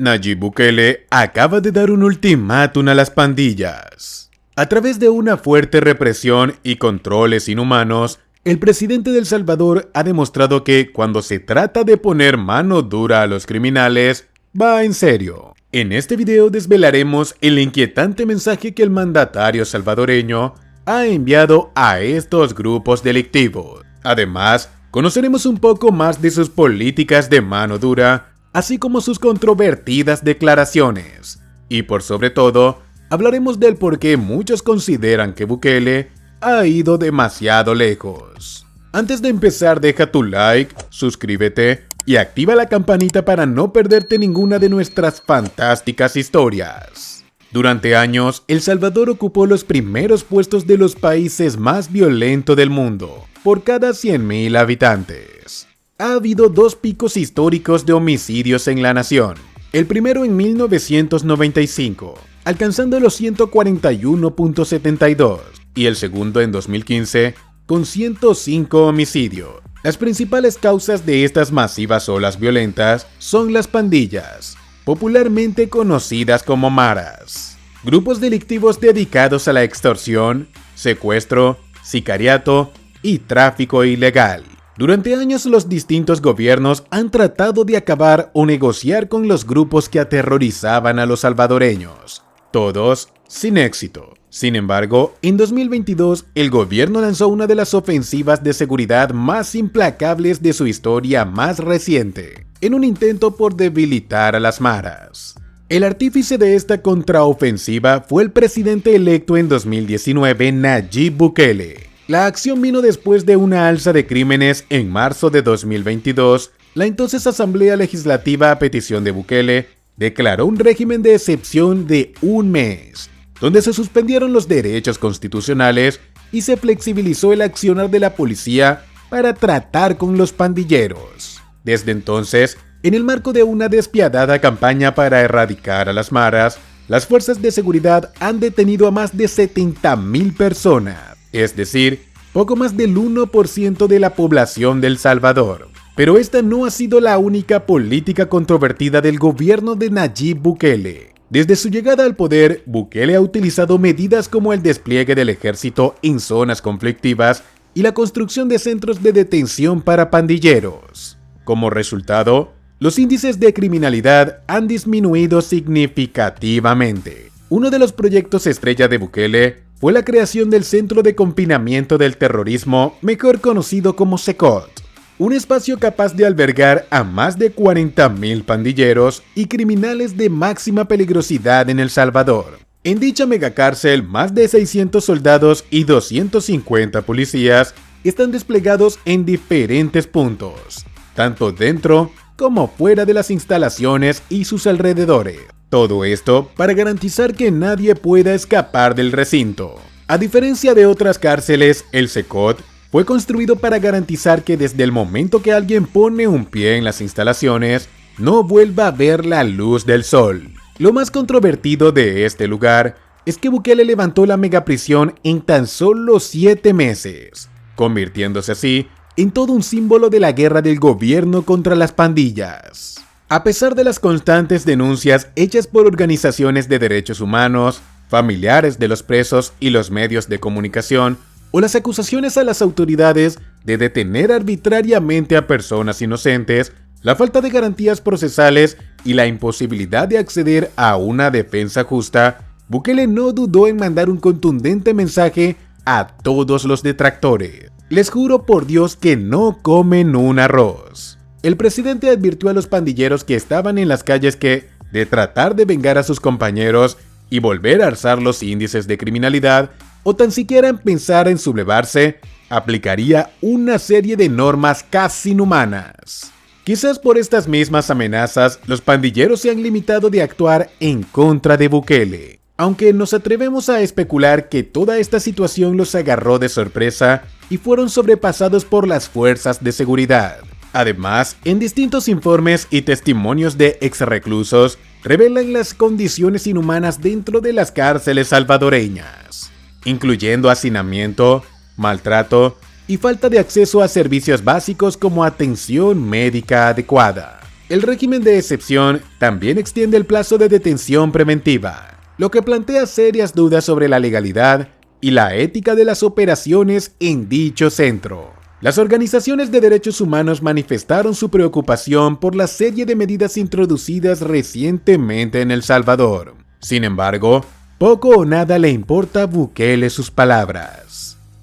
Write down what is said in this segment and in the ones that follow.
Nayib Bukele acaba de dar un ultimátum a las pandillas. A través de una fuerte represión y controles inhumanos, el presidente de El Salvador ha demostrado que cuando se trata de poner mano dura a los criminales, va en serio. En este video desvelaremos el inquietante mensaje que el mandatario salvadoreño ha enviado a estos grupos delictivos. Además, conoceremos un poco más de sus políticas de mano dura, así como sus controvertidas declaraciones. Y por sobre todo, hablaremos del por qué muchos consideran que Bukele ha ido demasiado lejos. Antes de empezar, deja tu like, suscríbete y activa la campanita para no perderte ninguna de nuestras fantásticas historias. Durante años, El Salvador ocupó los primeros puestos de los países más violentos del mundo, por cada 100.000 habitantes. Ha habido dos picos históricos de homicidios en la nación. El primero en 1995, alcanzando los 141.72, y el segundo en 2015, con 105 homicidios. Las principales causas de estas masivas olas violentas son las pandillas, popularmente conocidas como maras, grupos delictivos dedicados a la extorsión, secuestro, sicariato y tráfico ilegal. Durante años los distintos gobiernos han tratado de acabar o negociar con los grupos que aterrorizaban a los salvadoreños, todos sin éxito. Sin embargo, en 2022 el gobierno lanzó una de las ofensivas de seguridad más implacables de su historia más reciente, en un intento por debilitar a las maras. El artífice de esta contraofensiva fue el presidente electo en 2019, Nayib Bukele. La acción vino después de una alza de crímenes en marzo de 2022. La entonces Asamblea Legislativa, a petición de Bukele, declaró un régimen de excepción de un mes, donde se suspendieron los derechos constitucionales y se flexibilizó el accionar de la policía para tratar con los pandilleros. Desde entonces, en el marco de una despiadada campaña para erradicar a las maras, las fuerzas de seguridad han detenido a más de 70.000 personas, es decir, poco más del 1% de la población de El Salvador. Pero esta no ha sido la única política controvertida del gobierno de Nayib Bukele. Desde su llegada al poder, Bukele ha utilizado medidas como el despliegue del ejército en zonas conflictivas y la construcción de centros de detención para pandilleros. Como resultado, los índices de criminalidad han disminuido significativamente. Uno de los proyectos estrella de Bukele fue la creación del Centro de Confinamiento del Terrorismo, mejor conocido como CECOT, un espacio capaz de albergar a más de 40.000 pandilleros y criminales de máxima peligrosidad en El Salvador. En dicha megacárcel, más de 600 soldados y 250 policías están desplegados en diferentes puntos, tanto dentro como fuera de las instalaciones y sus alrededores. Todo esto para garantizar que nadie pueda escapar del recinto. A diferencia de otras cárceles, el CECOT fue construido para garantizar que desde el momento que alguien pone un pie en las instalaciones, no vuelva a ver la luz del sol. Lo más controvertido de este lugar es que Bukele levantó la megaprisión en tan solo 7 meses, convirtiéndose así en todo un símbolo de la guerra del gobierno contra las pandillas. A pesar de las constantes denuncias hechas por organizaciones de derechos humanos, familiares de los presos y los medios de comunicación, o las acusaciones a las autoridades de detener arbitrariamente a personas inocentes, la falta de garantías procesales y la imposibilidad de acceder a una defensa justa, Bukele no dudó en mandar un contundente mensaje a todos los detractores. Les juro por Dios que no comen un arroz. El presidente advirtió a los pandilleros que estaban en las calles que, de tratar de vengar a sus compañeros y volver a alzar los índices de criminalidad, o tan siquiera en pensar en sublevarse, aplicaría una serie de normas casi inhumanas. Quizás por estas mismas amenazas, los pandilleros se han limitado de actuar en contra de Bukele. Aunque nos atrevemos a especular que toda esta situación los agarró de sorpresa y fueron sobrepasados por las fuerzas de seguridad. Además, en distintos informes y testimonios de exreclusos, revelan las condiciones inhumanas dentro de las cárceles salvadoreñas, incluyendo hacinamiento, maltrato y falta de acceso a servicios básicos como atención médica adecuada. El régimen de excepción también extiende el plazo de detención preventiva, lo que plantea serias dudas sobre la legalidad y la ética de las operaciones en dicho centro. Las organizaciones de derechos humanos manifestaron su preocupación por la serie de medidas introducidas recientemente en El Salvador. Sin embargo, poco o nada le importa a Bukele sus palabras.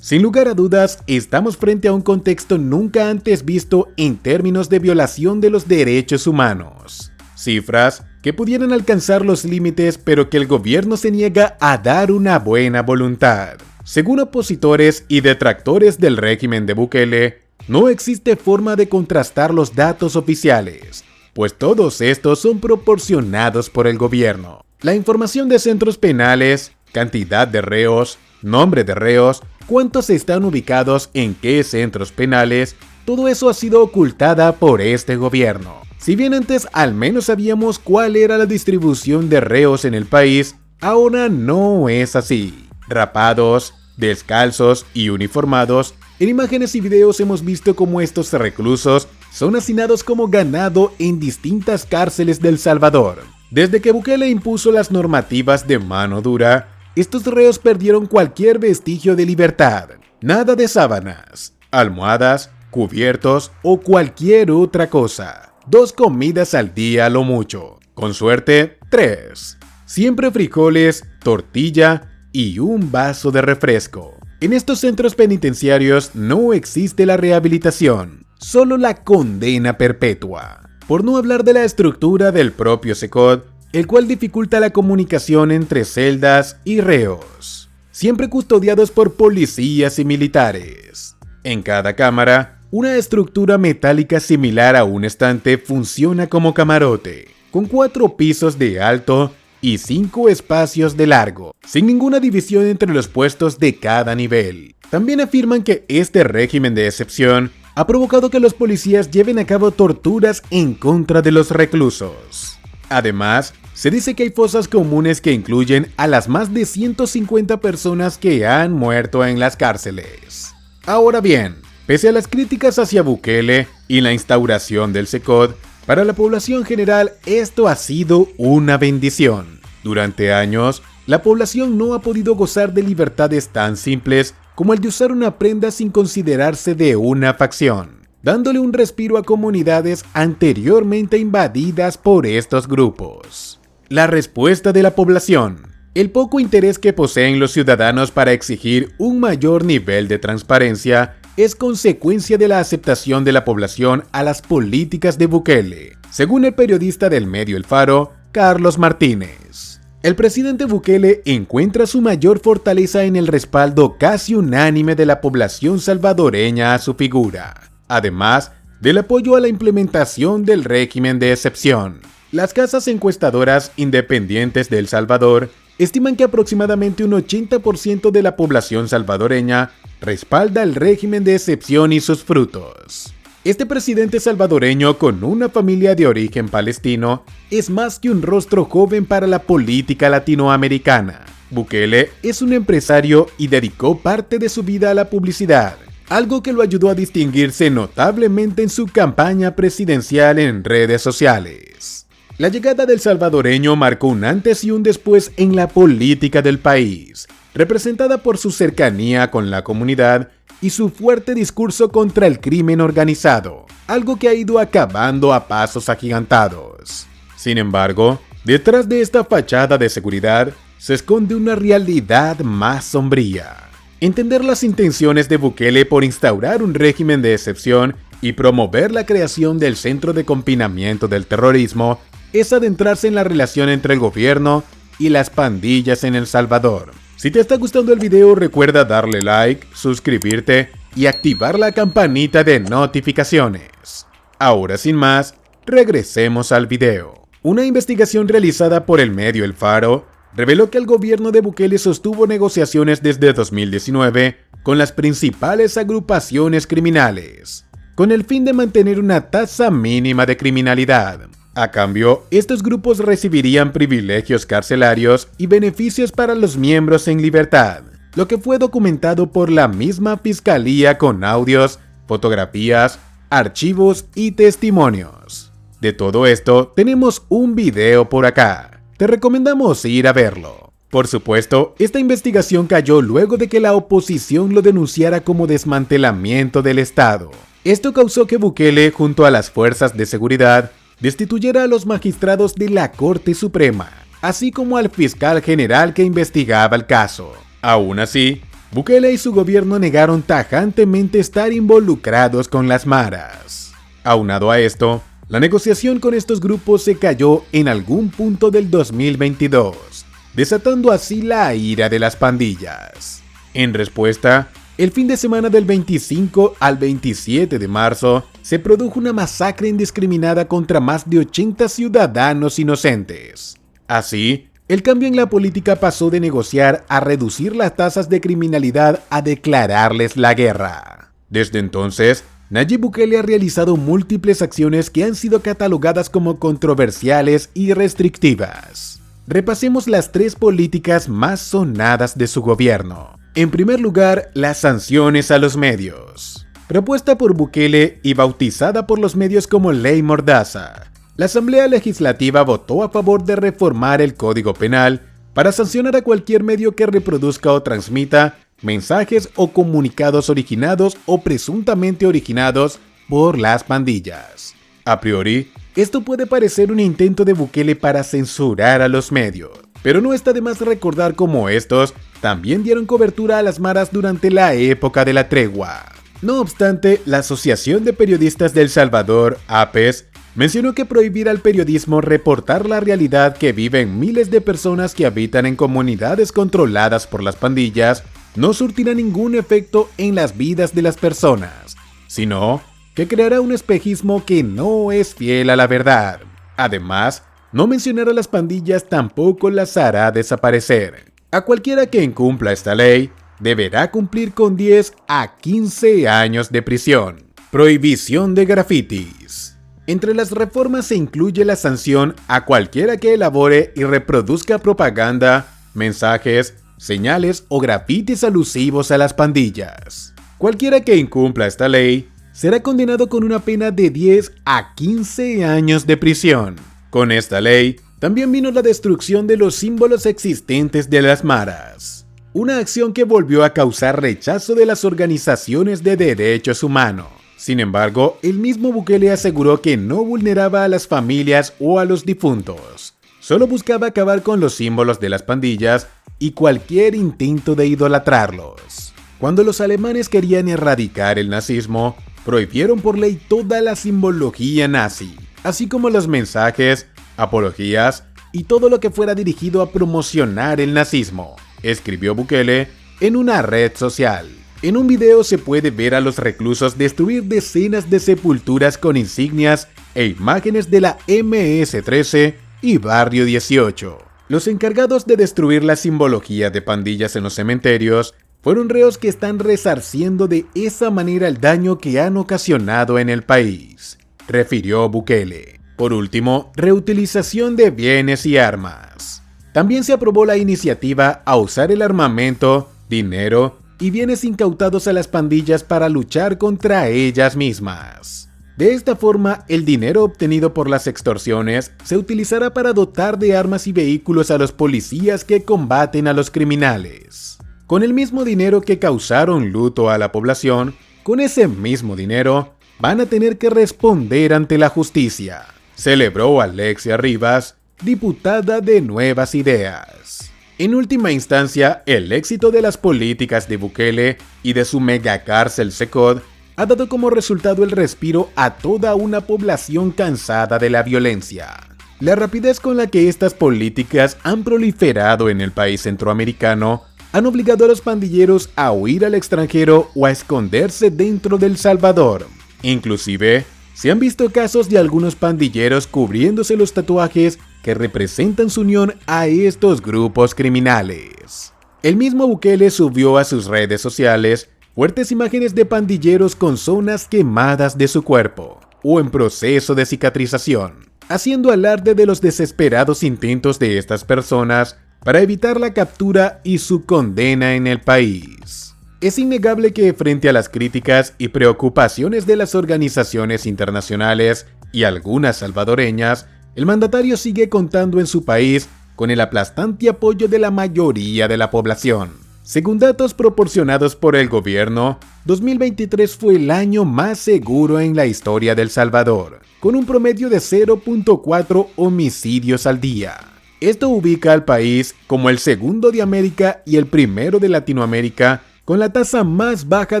Sin lugar a dudas, estamos frente a un contexto nunca antes visto en términos de violación de los derechos humanos. Cifras que pudieran alcanzar los límites, pero que el gobierno se niega a dar una buena voluntad. Según opositores y detractores del régimen de Bukele, no existe forma de contrastar los datos oficiales, pues todos estos son proporcionados por el gobierno. La información de centros penales, cantidad de reos, nombre de reos, cuántos están ubicados en qué centros penales, todo eso ha sido ocultada por este gobierno. Si bien antes al menos sabíamos cuál era la distribución de reos en el país, ahora no es así. Rapados, descalzos y uniformados, en imágenes y videos hemos visto cómo estos reclusos son hacinados como ganado en distintas cárceles de El Salvador. Desde que Bukele impuso las normativas de mano dura, estos reos perdieron cualquier vestigio de libertad. Nada de sábanas, almohadas, cubiertos o cualquier otra cosa. 2 comidas al día a lo mucho. Con suerte, 3. Siempre frijoles, tortilla y un vaso de refresco. En estos centros penitenciarios no existe la rehabilitación, solo la condena perpetua. Por no hablar de la estructura del propio SECOD, el cual dificulta la comunicación entre celdas y reos, siempre custodiados por policías y militares. En cada cámara, una estructura metálica similar a un estante funciona como camarote, con 4 pisos de alto y 5 espacios de largo, sin ninguna división entre los puestos de cada nivel. También afirman que este régimen de excepción ha provocado que los policías lleven a cabo torturas en contra de los reclusos. Además, se dice que hay fosas comunes que incluyen a las más de 150 personas que han muerto en las cárceles. Ahora bien, pese a las críticas hacia Bukele y la instauración del SECOD, para la población general esto ha sido una bendición. Durante años, la población no ha podido gozar de libertades tan simples como el de usar una prenda sin considerarse de una facción, dándole un respiro a comunidades anteriormente invadidas por estos grupos. La respuesta de la población. El poco interés que poseen los ciudadanos para exigir un mayor nivel de transparencia es consecuencia de la aceptación de la población a las políticas de Bukele, según el periodista del medio El Faro, Carlos Martínez. El presidente Bukele encuentra su mayor fortaleza en el respaldo casi unánime de la población salvadoreña a su figura, además del apoyo a la implementación del régimen de excepción. Las casas encuestadoras independientes de El Salvador estiman que aproximadamente un 80% de la población salvadoreña respalda el régimen de excepción y sus frutos. Este presidente salvadoreño con una familia de origen palestino es más que un rostro joven para la política latinoamericana. Bukele es un empresario y dedicó parte de su vida a la publicidad, algo que lo ayudó a distinguirse notablemente en su campaña presidencial en redes sociales. La llegada del salvadoreño marcó un antes y un después en la política del país, representada por su cercanía con la comunidad y su fuerte discurso contra el crimen organizado, algo que ha ido acabando a pasos agigantados. Sin embargo, detrás de esta fachada de seguridad se esconde una realidad más sombría. Entender las intenciones de Bukele por instaurar un régimen de excepción y promover la creación del Centro de Confinamiento del Terrorismo es adentrarse en la relación entre el gobierno y las pandillas en El Salvador. Si te está gustando el video, recuerda darle like, suscribirte y activar la campanita de notificaciones. Ahora sin más, regresemos al video. Una investigación realizada por el medio El Faro reveló que el gobierno de Bukele sostuvo negociaciones desde 2019 con las principales agrupaciones criminales, con el fin de mantener una tasa mínima de criminalidad. A cambio, estos grupos recibirían privilegios carcelarios y beneficios para los miembros en libertad, lo que fue documentado por la misma fiscalía con audios, fotografías, archivos y testimonios. De todo esto tenemos un video por acá. Te recomendamos ir a verlo. Por supuesto, esta investigación cayó luego de que la oposición lo denunciara como desmantelamiento del Estado. Esto causó que Bukele, junto a las fuerzas de seguridad, destituyera a los magistrados de la Corte Suprema, así como al fiscal general que investigaba el caso. Aún así, Bukele y su gobierno negaron tajantemente estar involucrados con las maras. Aunado a esto, la negociación con estos grupos se cayó en algún punto del 2022, desatando así la ira de las pandillas. En respuesta, el fin de semana del 25 al 27 de marzo se produjo una masacre indiscriminada contra más de 80 ciudadanos inocentes. Así, el cambio en la política pasó de negociar a reducir las tasas de criminalidad a declararles la guerra. Desde entonces, Nayib Bukele ha realizado múltiples acciones que han sido catalogadas como controversiales y restrictivas. Repasemos las 3 políticas más sonadas de su gobierno. En primer lugar, las sanciones a los medios. Propuesta por Bukele y bautizada por los medios como Ley Mordaza, la Asamblea Legislativa votó a favor de reformar el Código Penal para sancionar a cualquier medio que reproduzca o transmita mensajes o comunicados originados o presuntamente originados por las pandillas. A priori, esto puede parecer un intento de Bukele para censurar a los medios, pero no está de más recordar cómo estos también dieron cobertura a las maras durante la época de la tregua. No obstante, la Asociación de Periodistas de El Salvador, APES, mencionó que prohibir al periodismo reportar la realidad que viven miles de personas que habitan en comunidades controladas por las pandillas no surtirá ningún efecto en las vidas de las personas, sino que creará un espejismo que no es fiel a la verdad. Además, no mencionar a las pandillas tampoco las hará desaparecer. A cualquiera que incumpla esta ley, deberá cumplir con 10 a 15 años de prisión. Prohibición de grafitis. Entre las reformas se incluye la sanción a cualquiera que elabore y reproduzca propaganda, mensajes, señales o grafitis alusivos a las pandillas. Cualquiera que incumpla esta ley será condenado con una pena de 10 a 15 años de prisión. Con esta ley, también vino la destrucción de los símbolos existentes de las maras, una acción que volvió a causar rechazo de las organizaciones de derechos humanos. Sin embargo, el mismo Bukele aseguró que no vulneraba a las familias o a los difuntos, solo buscaba acabar con los símbolos de las pandillas y cualquier intento de idolatrarlos. Cuando los alemanes querían erradicar el nazismo, prohibieron por ley toda la simbología nazi, así como los mensajes, apologías y todo lo que fuera dirigido a promocionar el nazismo, escribió Bukele en una red social. En un video se puede ver a los reclusos destruir decenas de sepulturas con insignias e imágenes de la MS-13 y Barrio 18. Los encargados de destruir la simbología de pandillas en los cementerios fueron reos que están resarciendo de esa manera el daño que han ocasionado en el país, refirió Bukele. Por último, reutilización de bienes y armas. También se aprobó la iniciativa a usar el armamento, dinero y bienes incautados a las pandillas para luchar contra ellas mismas. De esta forma, el dinero obtenido por las extorsiones se utilizará para dotar de armas y vehículos a los policías que combaten a los criminales. Con el mismo dinero que causaron luto a la población, con ese mismo dinero van a tener que responder ante la justicia, celebró Alexia Rivas, diputada de Nuevas Ideas. En última instancia, el éxito de las políticas de Bukele y de su megacárcel SECOD ha dado como resultado el respiro a toda una población cansada de la violencia. La rapidez con la que estas políticas han proliferado en el país centroamericano han obligado a los pandilleros a huir al extranjero o a esconderse dentro de El Salvador. Inclusive, se han visto casos de algunos pandilleros cubriéndose los tatuajes que representan su unión a estos grupos criminales. El mismo Bukele subió a sus redes sociales fuertes imágenes de pandilleros con zonas quemadas de su cuerpo o en proceso de cicatrización, haciendo alarde de los desesperados intentos de estas personas para evitar la captura y su condena en el país. Es innegable que frente a las críticas y preocupaciones de las organizaciones internacionales y algunas salvadoreñas, el mandatario sigue contando en su país con el aplastante apoyo de la mayoría de la población. Según datos proporcionados por el gobierno, 2023 fue el año más seguro en la historia de El Salvador, con un promedio de 0.4 homicidios al día. Esto ubica al país como el segundo de América y el primero de Latinoamérica con la tasa más baja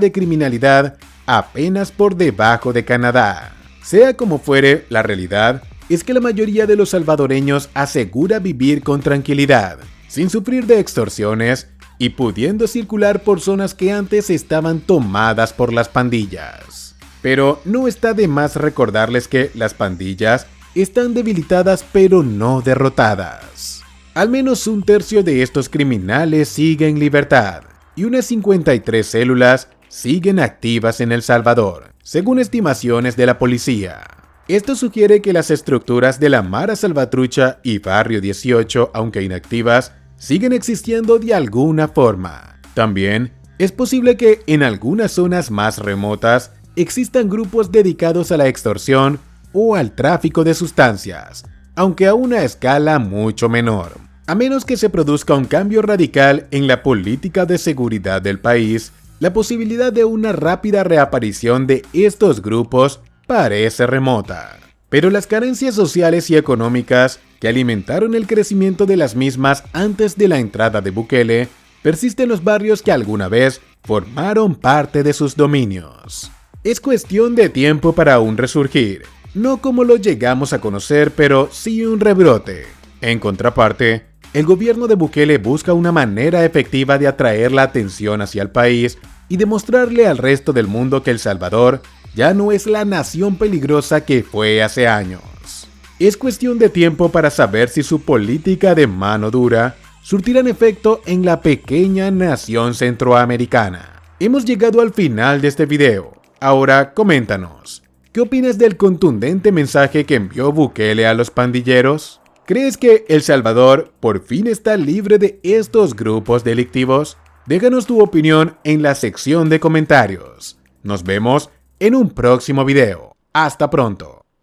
de criminalidad, apenas por debajo de Canadá. Sea como fuere, la realidad es que la mayoría de los salvadoreños asegura vivir con tranquilidad, sin sufrir de extorsiones y pudiendo circular por zonas que antes estaban tomadas por las pandillas. Pero no está de más recordarles que las pandillas están debilitadas pero no derrotadas. Al menos un tercio de estos criminales sigue en libertad y unas 53 células siguen activas en El Salvador, según estimaciones de la policía. Esto sugiere que las estructuras de la Mara Salvatrucha y Barrio 18, aunque inactivas, siguen existiendo de alguna forma. También es posible que en algunas zonas más remotas existan grupos dedicados a la extorsión o al tráfico de sustancias, aunque a una escala mucho menor. A menos que se produzca un cambio radical en la política de seguridad del país, la posibilidad de una rápida reaparición de estos grupos parece remota. Pero las carencias sociales y económicas que alimentaron el crecimiento de las mismas antes de la entrada de Bukele persisten en los barrios que alguna vez formaron parte de sus dominios. Es cuestión de tiempo para un resurgir, no como lo llegamos a conocer, pero sí un rebrote. En contraparte, el gobierno de Bukele busca una manera efectiva de atraer la atención hacia el país y demostrarle al resto del mundo que El Salvador ya no es la nación peligrosa que fue hace años. Es cuestión de tiempo para saber si su política de mano dura surtirá efecto en la pequeña nación centroamericana. Hemos llegado al final de este video. Ahora coméntanos, ¿qué opinas del contundente mensaje que envió Bukele a los pandilleros? ¿Crees que El Salvador por fin está libre de estos grupos delictivos? Déjanos tu opinión en la sección de comentarios. Nos vemos en un próximo video. Hasta pronto.